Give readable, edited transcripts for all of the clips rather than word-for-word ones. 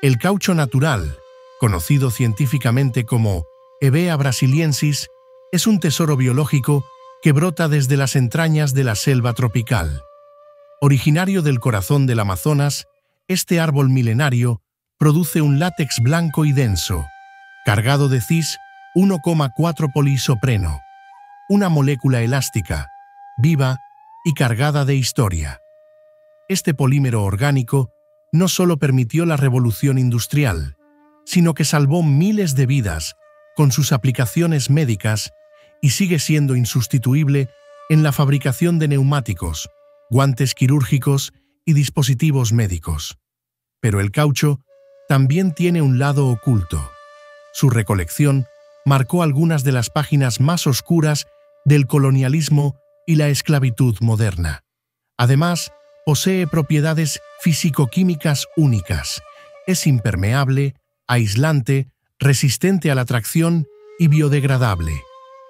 El caucho natural, conocido científicamente como Hevea brasiliensis, es un tesoro biológico que brota desde las entrañas de la selva tropical. Originario del corazón del Amazonas, este árbol milenario produce un látex blanco y denso, cargado de cis 1,4 poliisopreno, una molécula elástica, viva y cargada de historia. Este polímero orgánico no solo permitió la revolución industrial, sino que salvó miles de vidas con sus aplicaciones médicas y sigue siendo insustituible en la fabricación de neumáticos, guantes quirúrgicos y dispositivos médicos. Pero el caucho también tiene un lado oculto. Su recolección marcó algunas de las páginas más oscuras del colonialismo y la esclavitud moderna. Además, posee propiedades físico-químicas únicas. Es impermeable, aislante, resistente a la tracción y biodegradable.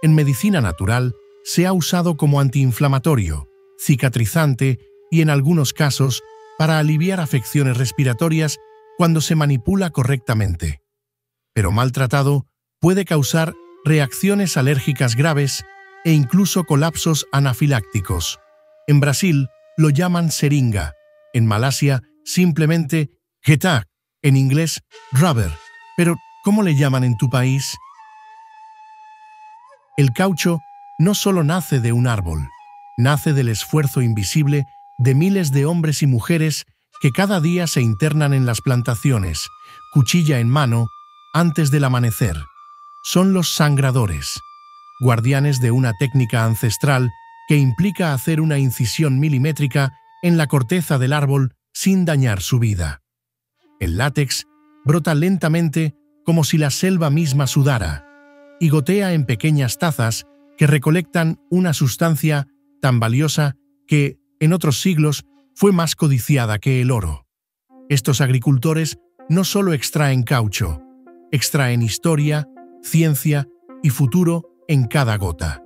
En medicina natural, se ha usado como antiinflamatorio, cicatrizante y, en algunos casos, para aliviar afecciones respiratorias cuando se manipula correctamente. Pero maltratado, puede causar reacciones alérgicas graves e incluso colapsos anafilácticos. En Brasil lo llaman seringa, en Malasia simplemente getah, en inglés rubber. Pero, ¿cómo le llaman en tu país? El caucho no solo nace de un árbol, nace del esfuerzo invisible de miles de hombres y mujeres que cada día se internan en las plantaciones, cuchilla en mano, antes del amanecer. Son los sangradores, guardianes de una técnica ancestral que implica hacer una incisión milimétrica en la corteza del árbol sin dañar su vida. El látex brota lentamente como si la selva misma sudara y gotea en pequeñas tazas que recolectan una sustancia tan valiosa que, en otros siglos, fue más codiciada que el oro. Estos agricultores no solo extraen caucho, extraen historia, ciencia y futuro en cada gota.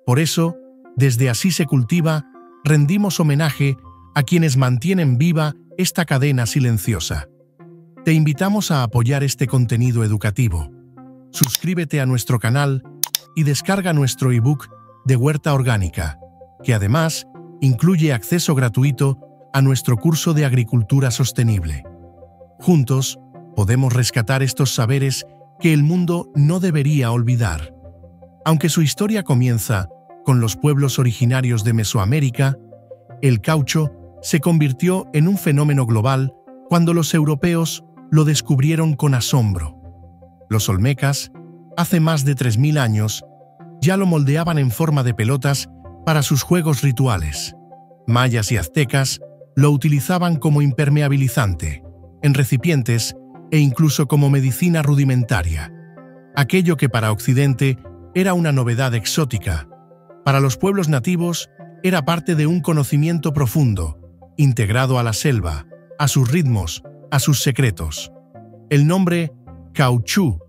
Por eso, desde Así se cultiva, rendimos homenaje a quienes mantienen viva esta cadena silenciosa. Te invitamos a apoyar este contenido educativo. Suscríbete a nuestro canal y descarga nuestro ebook de Huerta Orgánica, que además incluye acceso gratuito a nuestro curso de Agricultura Sostenible. Juntos, podemos rescatar estos saberes que el mundo no debería olvidar. Aunque su historia comienza con los pueblos originarios de Mesoamérica, el caucho se convirtió en un fenómeno global cuando los europeos lo descubrieron con asombro. Los olmecas, hace más de 3000 años, ya lo moldeaban en forma de pelotas para sus juegos rituales. Mayas y aztecas lo utilizaban como impermeabilizante, en recipientes e incluso como medicina rudimentaria. Aquello que para Occidente era una novedad exótica, para los pueblos nativos era parte de un conocimiento profundo, integrado a la selva, a sus ritmos, a sus secretos. El nombre cauchú,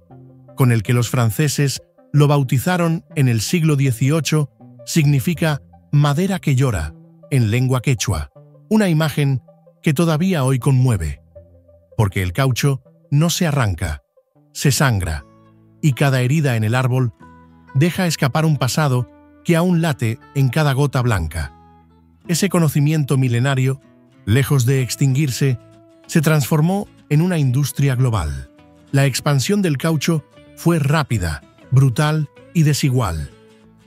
con el que los franceses lo bautizaron en el siglo XVIII, significa madera que llora, en lengua quechua, una imagen que todavía hoy conmueve. Porque el caucho no se arranca, se sangra, y cada herida en el árbol deja escapar un pasado que aún late en cada gota blanca. Ese conocimiento milenario, lejos de extinguirse, se transformó en una industria global. La expansión del caucho fue rápida, brutal y desigual.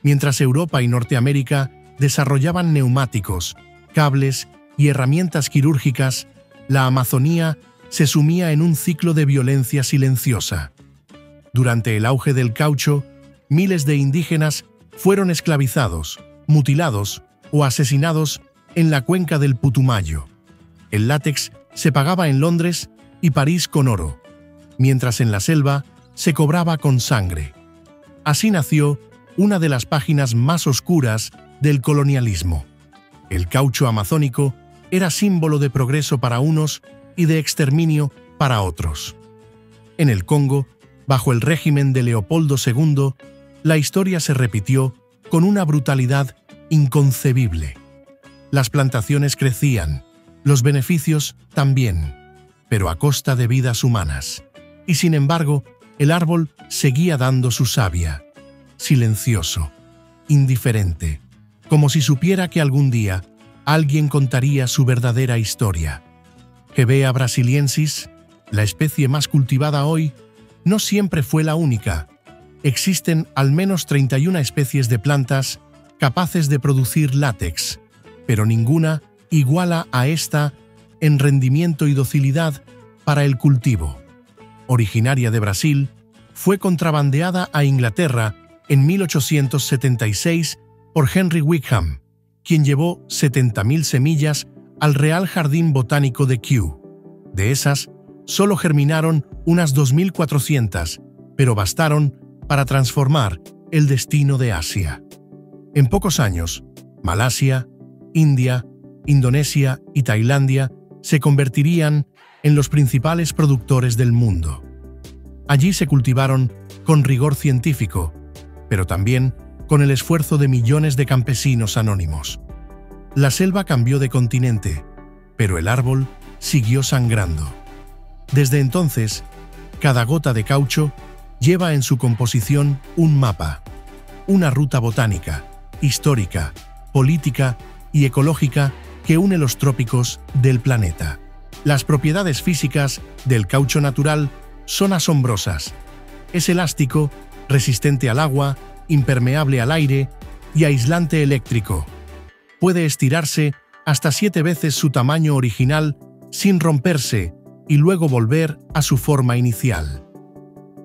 Mientras Europa y Norteamérica desarrollaban neumáticos, cables y herramientas quirúrgicas, la Amazonía se sumía en un ciclo de violencia silenciosa. Durante el auge del caucho, miles de indígenas fueron esclavizados, mutilados o asesinados en la cuenca del Putumayo. El látex se pagaba en Londres y París con oro, mientras en la selva se cobraba con sangre. Así nació una de las páginas más oscuras del colonialismo. El caucho amazónico era símbolo de progreso para unos y de exterminio para otros. En el Congo, bajo el régimen de Leopoldo II, la historia se repitió con una brutalidad inconcebible. Las plantaciones crecían, los beneficios también, pero a costa de vidas humanas. Y sin embargo, el árbol seguía dando su savia, silencioso, indiferente, como si supiera que algún día alguien contaría su verdadera historia. Hevea brasiliensis, la especie más cultivada hoy, no siempre fue la única. Existen al menos 31 especies de plantas capaces de producir látex, pero ninguna iguala a esta en rendimiento y docilidad para el cultivo. Originaria de Brasil, fue contrabandeada a Inglaterra en 1876 por Henry Wickham, quien llevó 70.000 semillas al Real Jardín Botánico de Kew. De esas, solo germinaron unas 2.400, pero bastaron para transformar el destino de Asia. En pocos años, Malasia, India, Indonesia y Tailandia se convertirían en los principales productores del mundo. Allí se cultivaron con rigor científico, pero también con el esfuerzo de millones de campesinos anónimos. La selva cambió de continente, pero el árbol siguió sangrando. Desde entonces, cada gota de caucho lleva en su composición un mapa, una ruta botánica, histórica, política y ecológica que une los trópicos del planeta. Las propiedades físicas del caucho natural son asombrosas. Es elástico, resistente al agua, impermeable al aire y aislante eléctrico. Puede estirarse hasta 7 veces su tamaño original sin romperse y luego volver a su forma inicial.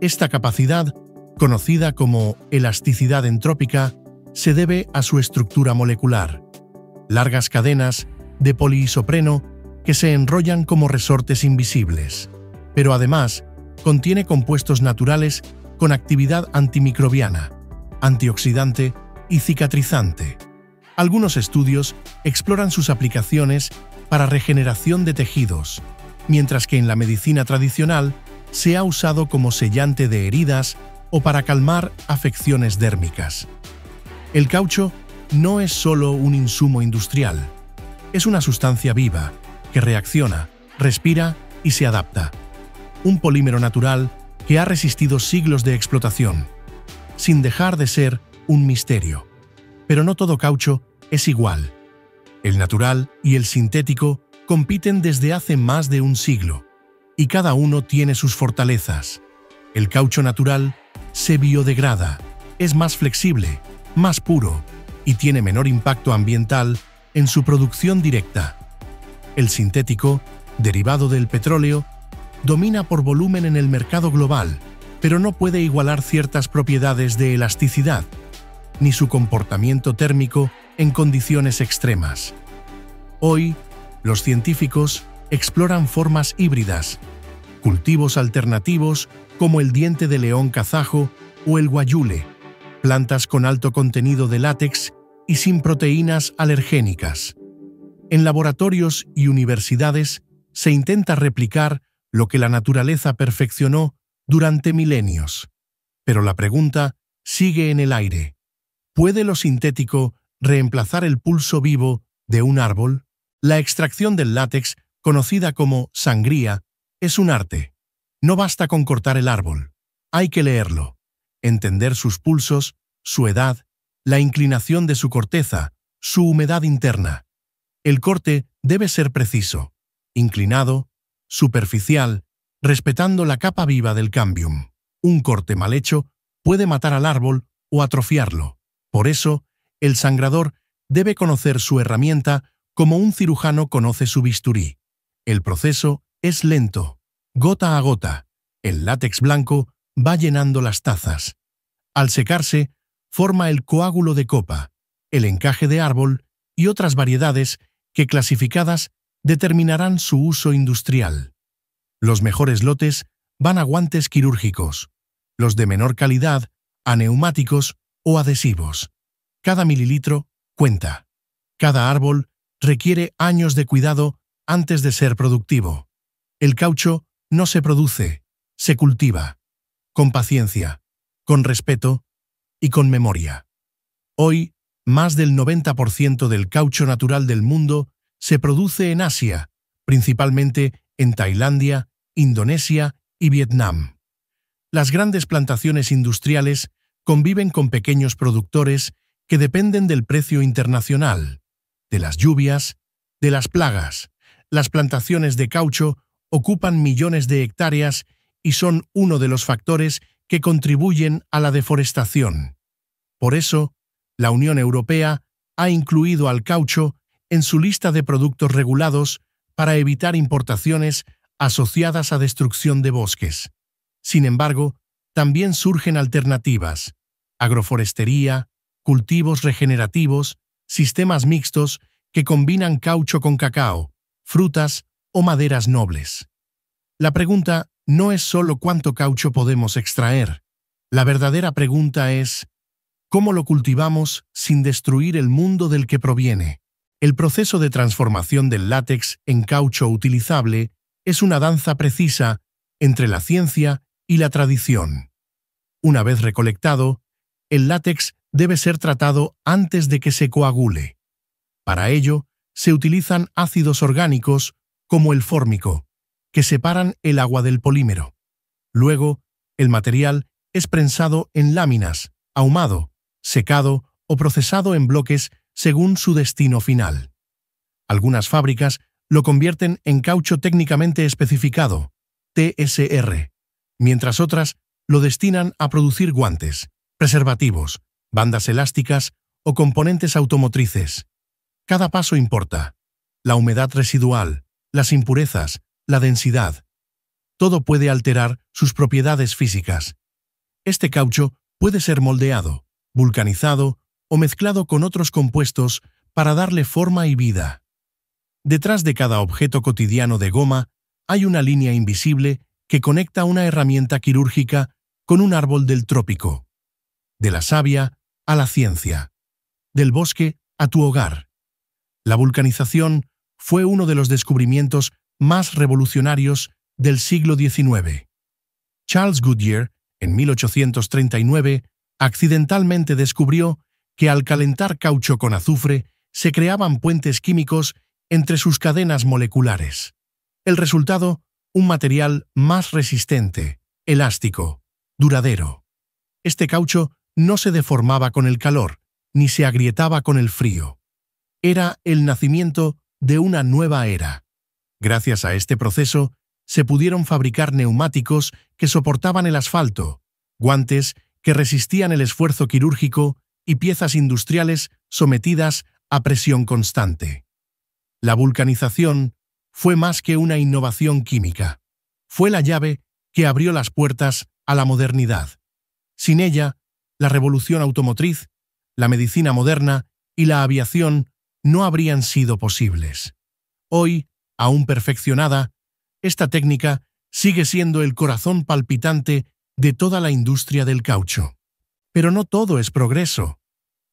Esta capacidad, conocida como elasticidad entrópica, se debe a su estructura molecular. Largas cadenas de poliisopreno que se enrollan como resortes invisibles. Pero además, contiene compuestos naturales con actividad antimicrobiana, antioxidante y cicatrizante. Algunos estudios exploran sus aplicaciones para regeneración de tejidos, mientras que en la medicina tradicional se ha usado como sellante de heridas o para calmar afecciones dérmicas. El caucho no es solo un insumo industrial, es una sustancia viva que reacciona, respira y se adapta. Un polímero natural que ha resistido siglos de explotación, sin dejar de ser un misterio. Pero no todo caucho es igual. El natural y el sintético compiten desde hace más de un siglo, y cada uno tiene sus fortalezas. El caucho natural se biodegrada, es más flexible, más puro, y tiene menor impacto ambiental en su producción directa. El sintético, derivado del petróleo, domina por volumen en el mercado global, pero no puede igualar ciertas propiedades de elasticidad, ni su comportamiento térmico en condiciones extremas. Hoy, los científicos exploran formas híbridas, cultivos alternativos como el diente de león kazajo o el guayule, plantas con alto contenido de látex y sin proteínas alergénicas. En laboratorios y universidades se intenta replicar lo que la naturaleza perfeccionó durante milenios. Pero la pregunta sigue en el aire. ¿Puede lo sintético reemplazar el pulso vivo de un árbol? La extracción del látex, conocida como sangría, es un arte. No basta con cortar el árbol. Hay que leerlo, entender sus pulsos, su edad, la inclinación de su corteza, su humedad interna. El corte debe ser preciso, inclinado, superficial, respetando la capa viva del cambium. Un corte mal hecho puede matar al árbol o atrofiarlo. Por eso, el sangrador debe conocer su herramienta como un cirujano conoce su bisturí. El proceso es lento, gota a gota. El látex blanco va llenando las tazas. Al secarse, forma el coágulo de copa, el encaje de árbol y otras variedades que clasificadas determinarán su uso industrial. Los mejores lotes van a guantes quirúrgicos, los de menor calidad a neumáticos o adhesivos. Cada mililitro cuenta. Cada árbol requiere años de cuidado antes de ser productivo. El caucho no se produce, se cultiva, con paciencia, con respeto y con memoria. Hoy, más del 90% del caucho natural del mundo se produce en Asia, principalmente en Tailandia, Indonesia y Vietnam. Las grandes plantaciones industriales conviven con pequeños productores que dependen del precio internacional, de las lluvias, de las plagas. Las plantaciones de caucho ocupan millones de hectáreas y son uno de los factores que contribuyen a la deforestación. Por eso, la Unión Europea ha incluido al caucho en su lista de productos regulados para evitar importaciones asociadas a destrucción de bosques. Sin embargo, también surgen alternativas: agroforestería, cultivos regenerativos, sistemas mixtos que combinan caucho con cacao, frutas o maderas nobles. La pregunta no es solo cuánto caucho podemos extraer. La verdadera pregunta es: ¿cómo lo cultivamos sin destruir el mundo del que proviene? El proceso de transformación del látex en caucho utilizable es una danza precisa entre la ciencia y la tradición. Una vez recolectado, el látex debe ser tratado antes de que se coagule. Para ello, se utilizan ácidos orgánicos como el fórmico, que separan el agua del polímero. Luego, el material es prensado en láminas, ahumado, secado o procesado en bloques según su destino final. Algunas fábricas lo convierten en caucho técnicamente especificado, TSR, mientras otras lo destinan a producir guantes, preservativos, bandas elásticas o componentes automotrices. Cada paso importa: la humedad residual, las impurezas, la densidad. Todo puede alterar sus propiedades físicas. Este caucho puede ser moldeado, vulcanizado o mezclado con otros compuestos para darle forma y vida. Detrás de cada objeto cotidiano de goma hay una línea invisible que conecta una herramienta quirúrgica con un árbol del trópico. De la savia a la ciencia. Del bosque a tu hogar. La vulcanización fue uno de los descubrimientos más revolucionarios del siglo XIX. Charles Goodyear, en 1839, accidentalmente descubrió que al calentar caucho con azufre se creaban puentes químicos entre sus cadenas moleculares. El resultado: un material más resistente, elástico, duradero. Este caucho no se deformaba con el calor, ni se agrietaba con el frío. Era el nacimiento de una nueva era. Gracias a este proceso, se pudieron fabricar neumáticos que soportaban el asfalto, guantes que resistían el esfuerzo quirúrgico y piezas industriales sometidas a presión constante. La vulcanización fue más que una innovación química. Fue la llave que abrió las puertas a la modernidad. Sin ella, la revolución automotriz, la medicina moderna y la aviación no habrían sido posibles. Hoy, aún perfeccionada, esta técnica sigue siendo el corazón palpitante de toda la industria del caucho. Pero no todo es progreso.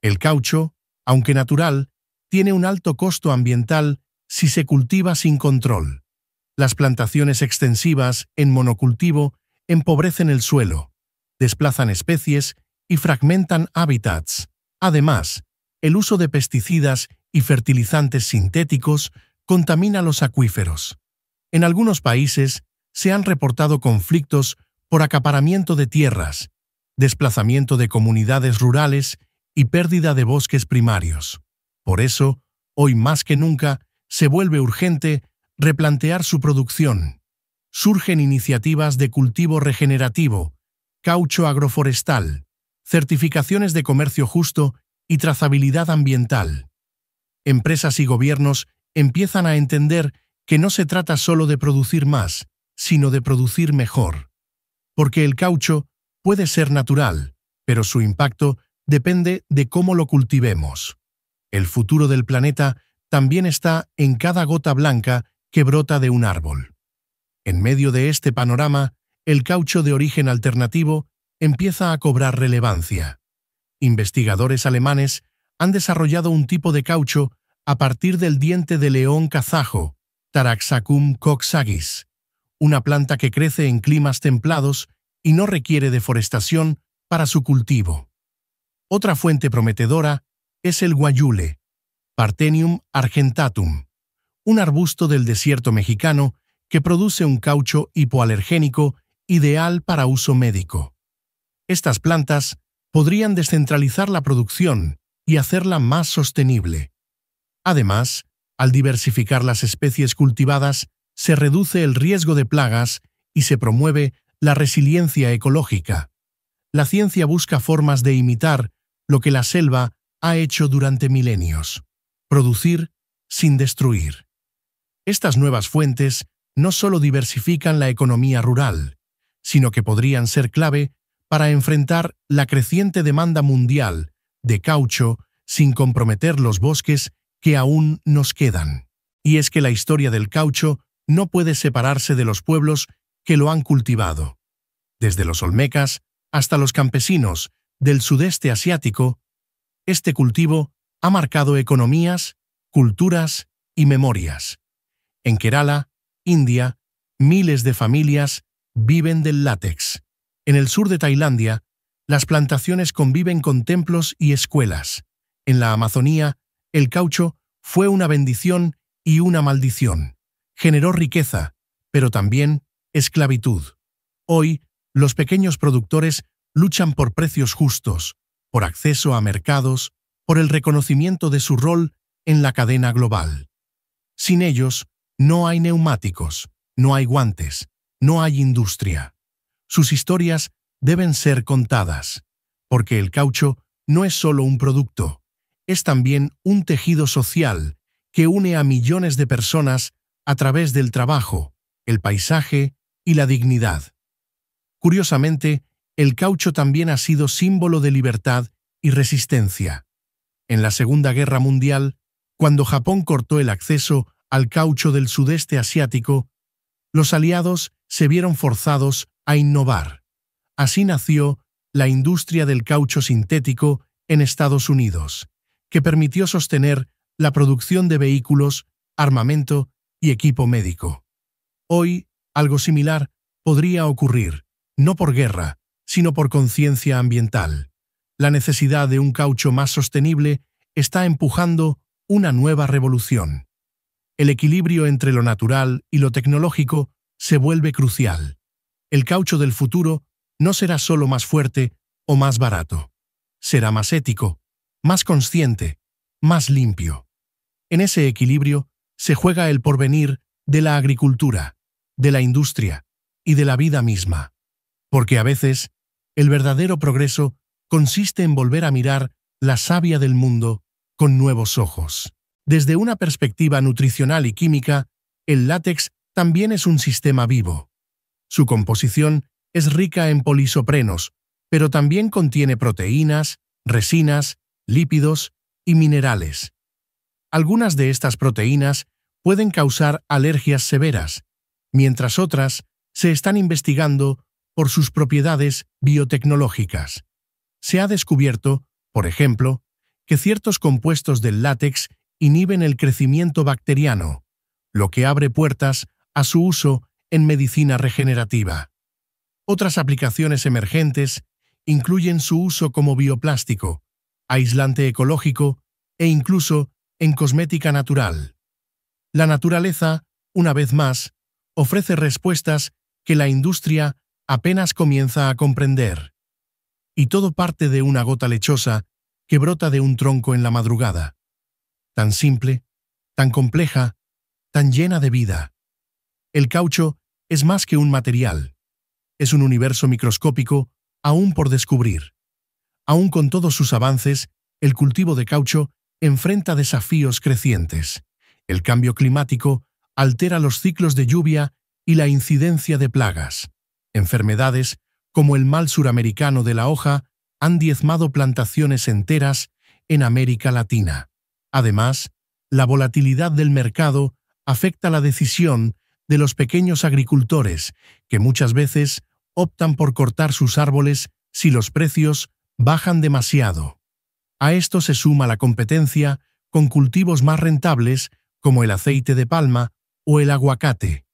El caucho, aunque natural, tiene un alto costo ambiental si se cultiva sin control. Las plantaciones extensivas en monocultivo empobrecen el suelo, desplazan especies y fragmentan hábitats. Además, el uso de pesticidas y fertilizantes sintéticos contamina los acuíferos. En algunos países se han reportado conflictos por acaparamiento de tierras, desplazamiento de comunidades rurales y pérdida de bosques primarios. Por eso, hoy más que nunca, se vuelve urgente replantear su producción. Surgen iniciativas de cultivo regenerativo, caucho agroforestal, certificaciones de comercio justo y trazabilidad ambiental. Empresas y gobiernos empiezan a entender que no se trata solo de producir más, sino de producir mejor. Porque el caucho puede ser natural, pero su impacto depende de cómo lo cultivemos. El futuro del planeta también está en cada gota blanca que brota de un árbol. En medio de este panorama, el caucho de origen alternativo empieza a cobrar relevancia. Investigadores alemanes han desarrollado un tipo de caucho a partir del diente de león kazajo, Taraxacum coxsagis, una planta que crece en climas templados y no requiere deforestación para su cultivo. Otra fuente prometedora es el guayule, Parthenium argentatum, un arbusto del desierto mexicano que produce un caucho hipoalergénico ideal para uso médico. Estas plantas podrían descentralizar la producción y hacerla más sostenible. Además, al diversificar las especies cultivadas, se reduce el riesgo de plagas y se promueve la resiliencia ecológica. La ciencia busca formas de imitar lo que la selva ha hecho durante milenios: producir sin destruir. Estas nuevas fuentes no solo diversifican la economía rural, sino que podrían ser clave para enfrentar la creciente demanda mundial de caucho sin comprometer los bosques que aún nos quedan. Y es que la historia del caucho no puede separarse de los pueblos que lo han cultivado. Desde los olmecas hasta los campesinos del sudeste asiático, este cultivo ha marcado economías, culturas y memorias. En Kerala, India, miles de familias viven del látex. En el sur de Tailandia, las plantaciones conviven con templos y escuelas. En la Amazonía, el caucho fue una bendición y una maldición. Generó riqueza, pero también esclavitud. Hoy, los pequeños productores luchan por precios justos, por acceso a mercados, por el reconocimiento de su rol en la cadena global. Sin ellos, no hay neumáticos, no hay guantes, no hay industria. Sus historias deben ser contadas, porque el caucho no es solo un producto, es también un tejido social que une a millones de personas a través del trabajo, el paisaje y la dignidad. Curiosamente, el caucho también ha sido símbolo de libertad y resistencia. En la Segunda Guerra Mundial, cuando Japón cortó el acceso al caucho del sudeste asiático, los aliados se vieron forzados a innovar. Así nació la industria del caucho sintético en Estados Unidos, que permitió sostener la producción de vehículos, armamento y equipo médico. Hoy, algo similar podría ocurrir, no por guerra, sino por conciencia ambiental. La necesidad de un caucho más sostenible está empujando una nueva revolución. El equilibrio entre lo natural y lo tecnológico se vuelve crucial. El caucho del futuro no será solo más fuerte o más barato. Será más ético, más consciente, más limpio. En ese equilibrio se juega el porvenir de la agricultura, de la industria y de la vida misma. Porque a veces, el verdadero progreso consiste en volver a mirar la savia del mundo con nuevos ojos. Desde una perspectiva nutricional y química, el látex también es un sistema vivo. Su composición es rica en polisoprenos, pero también contiene proteínas, resinas, lípidos y minerales. Algunas de estas proteínas pueden causar alergias severas, mientras otras se están investigando por sus propiedades biotecnológicas. Se ha descubierto, por ejemplo, que ciertos compuestos del látex inhiben el crecimiento bacteriano, lo que abre puertas a su uso en medicina regenerativa. Otras aplicaciones emergentes incluyen su uso como bioplástico, aislante ecológico e incluso en cosmética natural. La naturaleza, una vez más, ofrece respuestas que la industria apenas comienza a comprender. Y todo parte de una gota lechosa que brota de un tronco en la madrugada. Tan simple, tan compleja, tan llena de vida. El caucho es más que un material. Es un universo microscópico aún por descubrir. Aún con todos sus avances, el cultivo de caucho enfrenta desafíos crecientes. El cambio climático altera los ciclos de lluvia y la incidencia de plagas. Enfermedades como el mal suramericano de la hoja han diezmado plantaciones enteras en América Latina. Además, la volatilidad del mercado afecta la decisión de los pequeños agricultores, que muchas veces optan por cortar sus árboles si los precios bajan demasiado. A esto se suma la competencia con cultivos más rentables como el aceite de palma o el aguacate.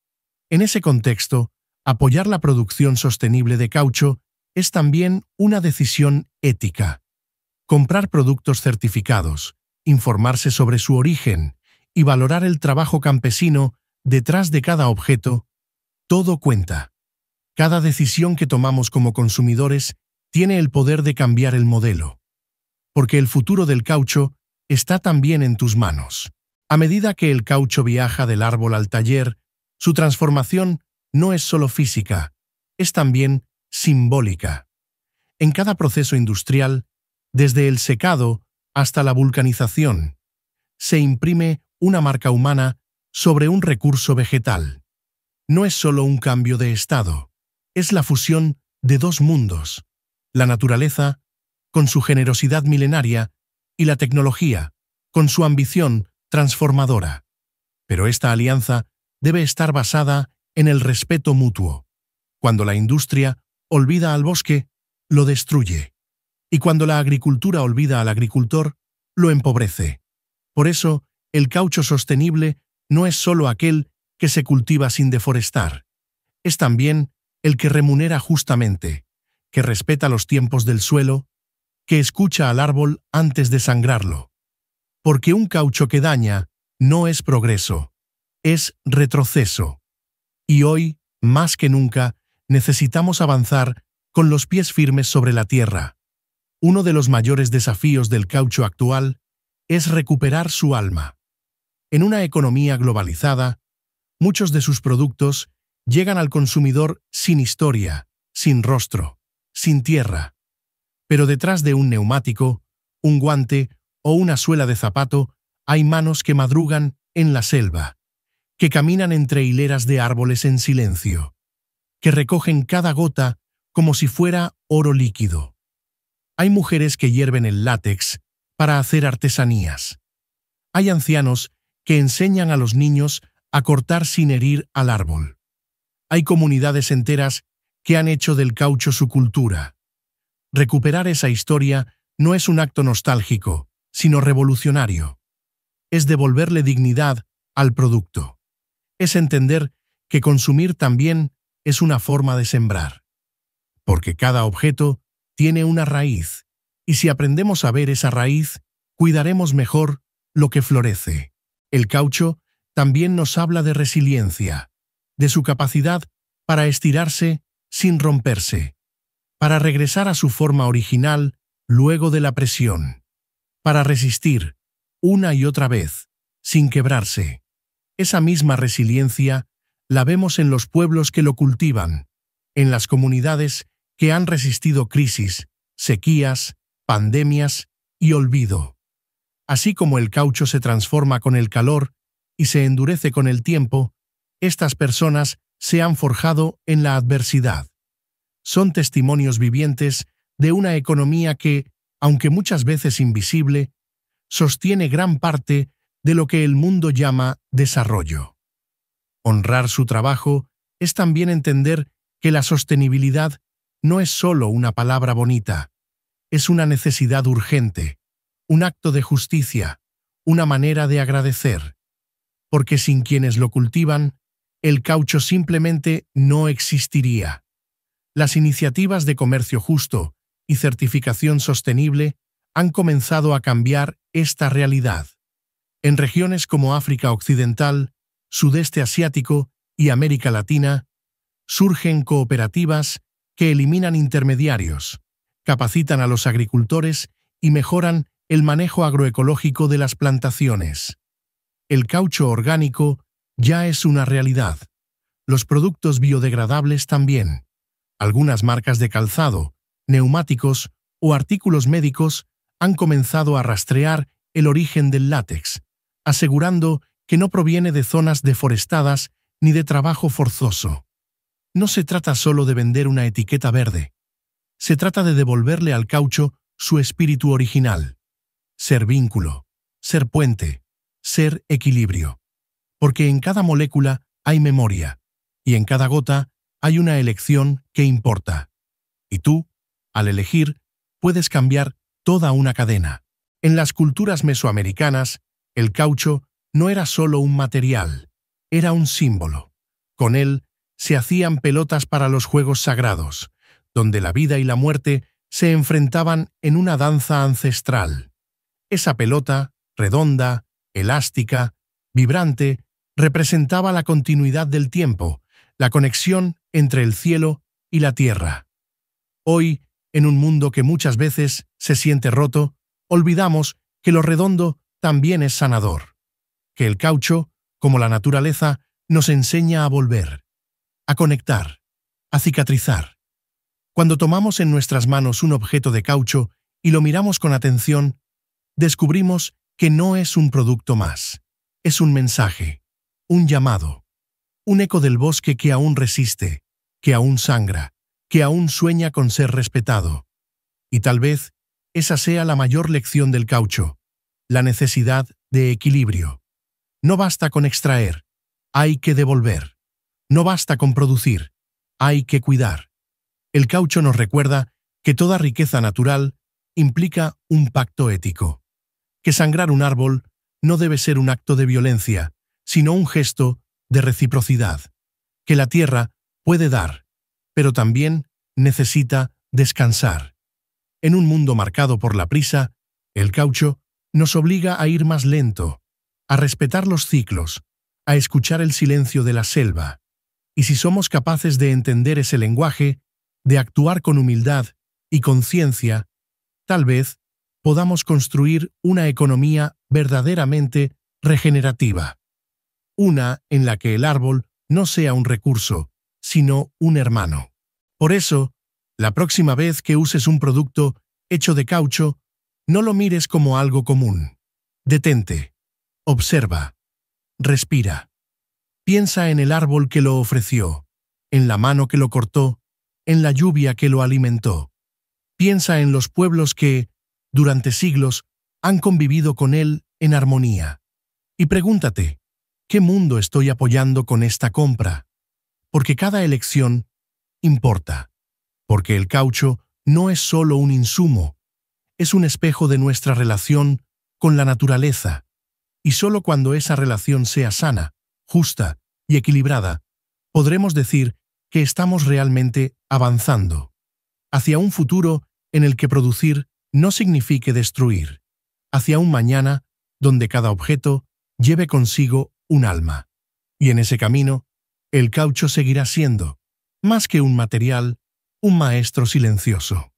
En ese contexto, apoyar la producción sostenible de caucho es también una decisión ética. Comprar productos certificados, informarse sobre su origen y valorar el trabajo campesino detrás de cada objeto, todo cuenta. Cada decisión que tomamos como consumidores tiene el poder de cambiar el modelo. Porque el futuro del caucho está también en tus manos. A medida que el caucho viaja del árbol al taller, su transformación no es solo física, es también simbólica. En cada proceso industrial, desde el secado hasta la vulcanización, se imprime una marca humana sobre un recurso vegetal. No es solo un cambio de estado, es la fusión de dos mundos: la naturaleza, con su generosidad milenaria, y la tecnología, con su ambición transformadora. Pero esta alianza debe estar basada en el respeto mutuo. Cuando la industria olvida al bosque, lo destruye. Y cuando la agricultura olvida al agricultor, lo empobrece. Por eso, el caucho sostenible no es solo aquel que se cultiva sin deforestar. Es también el que remunera justamente, que respeta los tiempos del suelo, que escucha al árbol antes de sangrarlo. Porque un caucho que daña no es progreso, es retroceso. Y hoy, más que nunca, necesitamos avanzar con los pies firmes sobre la tierra. Uno de los mayores desafíos del caucho actual es recuperar su alma. En una economía globalizada, muchos de sus productos llegan al consumidor sin historia, sin rostro, sin tierra. Pero detrás de un neumático, un guante o una suela de zapato hay manos que madrugan en la selva, que caminan entre hileras de árboles en silencio, que recogen cada gota como si fuera oro líquido. Hay mujeres que hierven el látex para hacer artesanías. Hay ancianos que enseñan a los niños a cortar sin herir al árbol. Hay comunidades enteras que han hecho del caucho su cultura. Recuperar esa historia no es un acto nostálgico, sino revolucionario. Es devolverle dignidad al producto. Es entender que consumir también es una forma de sembrar. Porque cada objeto tiene una raíz, y si aprendemos a ver esa raíz, cuidaremos mejor lo que florece. El caucho también nos habla de resiliencia, de su capacidad para estirarse sin romperse, para regresar a su forma original luego de la presión, para resistir una y otra vez, sin quebrarse. Esa misma resiliencia la vemos en los pueblos que lo cultivan, en las comunidades que han resistido crisis, sequías, pandemias y olvido. Así como el caucho se transforma con el calor y se endurece con el tiempo, estas personas se han forjado en la adversidad. Son testimonios vivientes de una economía que, aunque muchas veces invisible, sostiene gran parte de lo que el mundo llama desarrollo. Honrar su trabajo es también entender que la sostenibilidad no es solo una palabra bonita, es una necesidad urgente, un acto de justicia, una manera de agradecer. Porque sin quienes lo cultivan, el caucho simplemente no existiría. Las iniciativas de comercio justo y certificación sostenible han comenzado a cambiar esta realidad. En regiones como África Occidental, Sudeste Asiático y América Latina, surgen cooperativas que eliminan intermediarios, capacitan a los agricultores y mejoran el manejo agroecológico de las plantaciones. El caucho orgánico ya es una realidad. Los productos biodegradables también. Algunas marcas de calzado, neumáticos o artículos médicos han comenzado a rastrear el origen del látex, asegurando que no proviene de zonas deforestadas ni de trabajo forzoso. No se trata solo de vender una etiqueta verde. Se trata de devolverle al caucho su espíritu original. Ser vínculo, ser puente, ser equilibrio. Porque en cada molécula hay memoria, y en cada gota hay una elección que importa. Y tú, al elegir, puedes cambiar toda una cadena. En las culturas mesoamericanas, el caucho no era solo un material, era un símbolo. Con él se hacían pelotas para los juegos sagrados, donde la vida y la muerte se enfrentaban en una danza ancestral. Esa pelota, redonda, elástica, vibrante, representaba la continuidad del tiempo, la conexión entre el cielo y la tierra. Hoy, en un mundo que muchas veces se siente roto, olvidamos que lo redondo también es sanador, que el caucho, como la naturaleza, nos enseña a volver, a conectar, a cicatrizar. Cuando tomamos en nuestras manos un objeto de caucho y lo miramos con atención, descubrimos que no es un producto más, es un mensaje, un llamado, un eco del bosque que aún resiste, que aún sangra, que aún sueña con ser respetado. Y tal vez esa sea la mayor lección del caucho, la necesidad de equilibrio. No basta con extraer, hay que devolver. No basta con producir, hay que cuidar. El caucho nos recuerda que toda riqueza natural implica un pacto ético, que sangrar un árbol no debe ser un acto de violencia, sino un gesto de reciprocidad, que la tierra puede dar, pero también necesita descansar. En un mundo marcado por la prisa, el caucho nos obliga a ir más lento, a respetar los ciclos, a escuchar el silencio de la selva. Y si somos capaces de entender ese lenguaje, de actuar con humildad y conciencia, tal vez podamos construir una economía verdaderamente regenerativa. Una en la que el árbol no sea un recurso, sino un hermano. Por eso, la próxima vez que uses un producto hecho de caucho, no lo mires como algo común. Detente, observa, respira. Piensa en el árbol que lo ofreció, en la mano que lo cortó, en la lluvia que lo alimentó. Piensa en los pueblos que, durante siglos, han convivido con él en armonía. Y pregúntate, ¿qué mundo estoy apoyando con esta compra? Porque cada elección importa. Porque el caucho no es solo un insumo, es un espejo de nuestra relación con la naturaleza. Y solo cuando esa relación sea sana, justa y equilibrada, podremos decir que estamos realmente avanzando hacia un futuro en el que producir no signifique destruir, hacia un mañana donde cada objeto lleve consigo un alma. Y en ese camino, el caucho seguirá siendo, más que un material, un maestro silencioso.